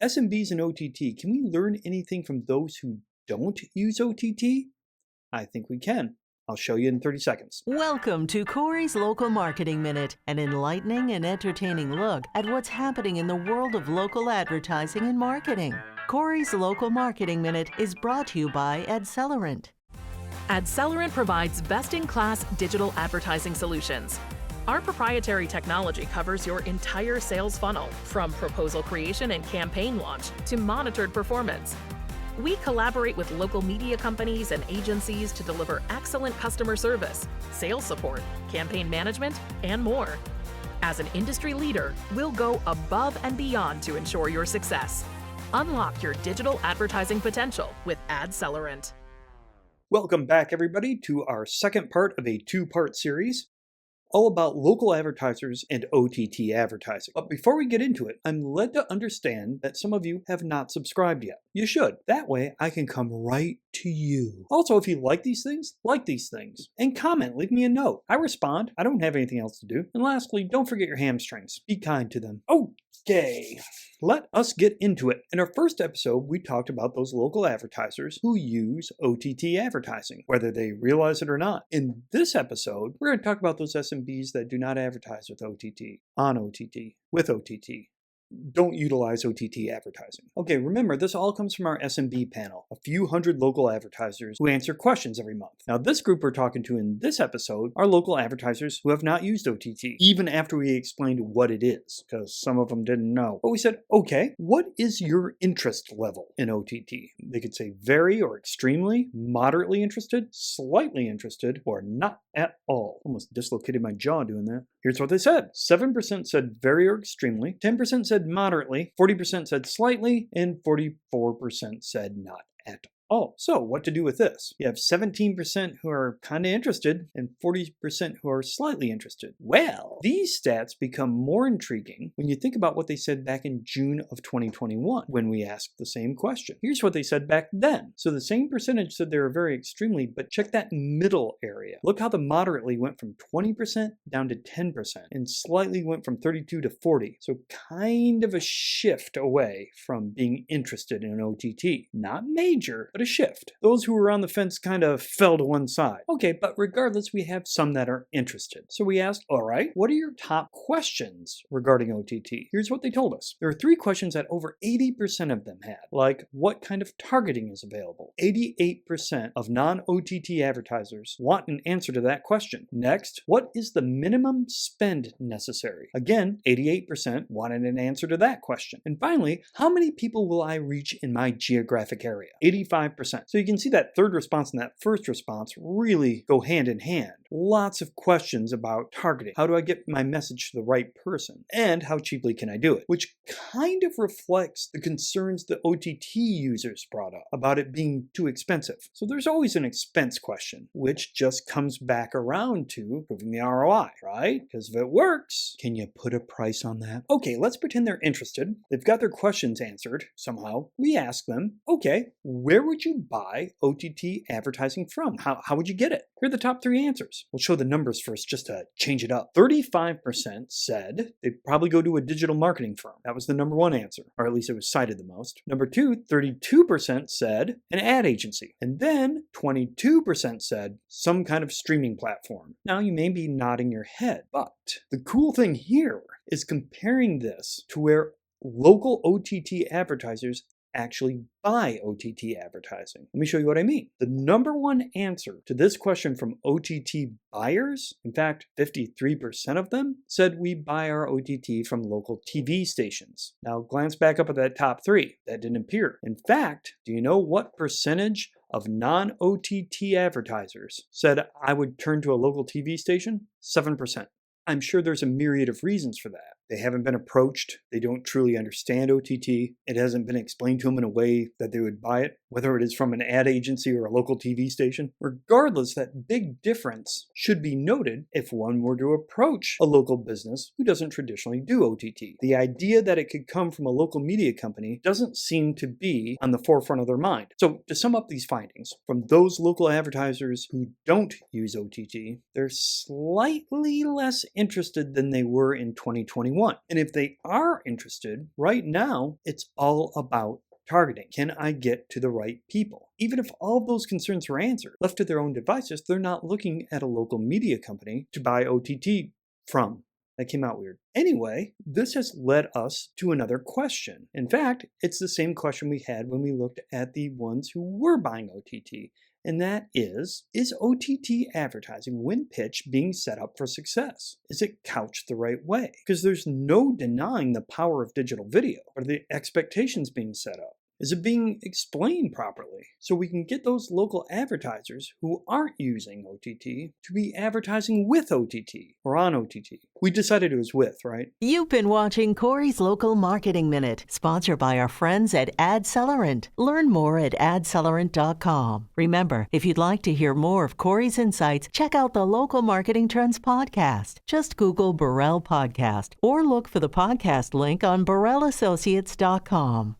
SMBs and OTT, can we learn anything from those who don't use OTT? I think we can. I'll show you in 30 seconds. Welcome to Corey's Local Marketing Minute, an enlightening and entertaining look at what's happening in the world of local advertising and marketing. Corey's Local Marketing Minute is brought to you by Advertisers. Advertisers provides best-in-class digital advertising solutions. Our proprietary technology covers your entire sales funnel, from proposal creation and campaign launch to monitored performance. We collaborate with local media companies and agencies to deliver excellent customer service, sales support, campaign management, and more. As an industry leader, we'll go above and beyond to ensure your success. Unlock your digital advertising potential with Advertisers. Welcome back, everybody, to our second part of a two-part series all about local advertisers and OTT advertising. But before we get into it, I'm led to understand that some of you have not subscribed yet. You should. That way, I can come right to you. Also, if you like these things, and comment, leave me a note. I respond. I don't have anything else to do. And lastly, don't forget your hamstrings. Be kind to them. Okay. Let us get into it. In our first episode, we talked about those local advertisers who use OTT advertising, whether they realize it or not. In this episode, we're going to talk about those SMBs that do not advertise with OTT, on OTT, with OTT. Don't utilize OTT advertising. Okay, remember, this all comes from our SMB panel, a few hundred local advertisers who answer questions every month. Now, this group we're talking to in this episode are local advertisers who have not used OTT, even after we explained what it is, because some of them didn't know. But we said, okay, what is your interest level in OTT? They could say very or extremely, moderately interested, slightly interested, or not at all. Almost dislocated my jaw doing that. Here's what they said. 7% said very or extremely, 10% said moderately, 40% said slightly, and 44% said not at all. So what to do with this? You have 17% who are kind of interested and 40% who are slightly interested. Well, these stats become more intriguing when you think about what they said back in June of 2021 when we asked the same question. Here's what they said back then. So the same percentage said they were very extremely, but check that middle area. Look how the moderately went from 20% down to 10% and slightly went from 32 to 40. So kind of a shift away from being interested in an OTT. Not major, but a shift. Those who were on the fence kind of fell to one side. Okay, but regardless, we have some that are interested. So we asked, all right, what are your top questions regarding OTT? Here's what they told us. There are 3 questions that over 80% of them had, like what kind of targeting is available? 88% of non-OTT advertisers want an answer to that question. Next, what is the minimum spend necessary? Again, 88% wanted an answer to that question. And finally, how many people will I reach in my geographic area? 85%. So you can see that third response and that first response really go hand in hand. Lots of questions about targeting. How do I get my message to the right person? And how cheaply can I do it? Which kind of reflects the concerns the OTT users brought up about it being too expensive. So there's always an expense question, which just comes back around to proving the ROI, right? Because if it works, can you put a price on that? Okay, let's pretend they're interested. They've got their questions answered somehow. We ask them, okay, where would you buy OTT advertising from? How would you get it? Here are the top 3 answers. We'll show the numbers first just to change it up. 35% said they'd probably go to a digital marketing firm. That was the number 1 answer, or at least it was cited the most. Number 2, 32% said an ad agency. And then 22% said some kind of streaming platform. Now you may be nodding your head, but the cool thing here is comparing this to where local OTT advertisers actually buy OTT advertising. Let me show you what I mean. The number 1 answer to this question from OTT buyers, in fact, 53% of them, said we buy our OTT from local TV stations. Now glance back up at that top 3. That didn't appear. In fact, do you know what percentage of non-OTT advertisers said I would turn to a local TV station? 7%. I'm sure there's a myriad of reasons for that. They haven't been approached. They don't truly understand OTT. It hasn't been explained to them in a way that they would buy it, whether it is from an ad agency or a local TV station. Regardless, that big difference should be noted if one were to approach a local business who doesn't traditionally do OTT. The idea that it could come from a local media company doesn't seem to be on the forefront of their mind. So to sum up these findings, from those local advertisers who don't use OTT, they're slightly less interested than they were in 2021. want. And if they are interested, right now, it's all about targeting. Can I get to the right people? Even if all of those concerns were answered, left to their own devices, they're not looking at a local media company to buy OTT from. That came out weird. Anyway, this has led us to another question. In fact, it's the same question we had when we looked at the ones who were buying OTT. And that is OTT advertising when pitched being set up for success? Is it couched the right way? Because there's no denying the power of digital video. Are the expectations being set up? Is it being explained properly? So we can get those local advertisers who aren't using OTT to be advertising with OTT or on OTT. We decided it was with, right? You've been watching Corey's Local Marketing Minute, sponsored by our friends at Adcellerant. Learn more at adcellerant.com. Remember, if you'd like to hear more of Corey's insights, check out the Local Marketing Trends podcast. Just Google Burrell Podcast or look for the podcast link on BurrellAssociates.com.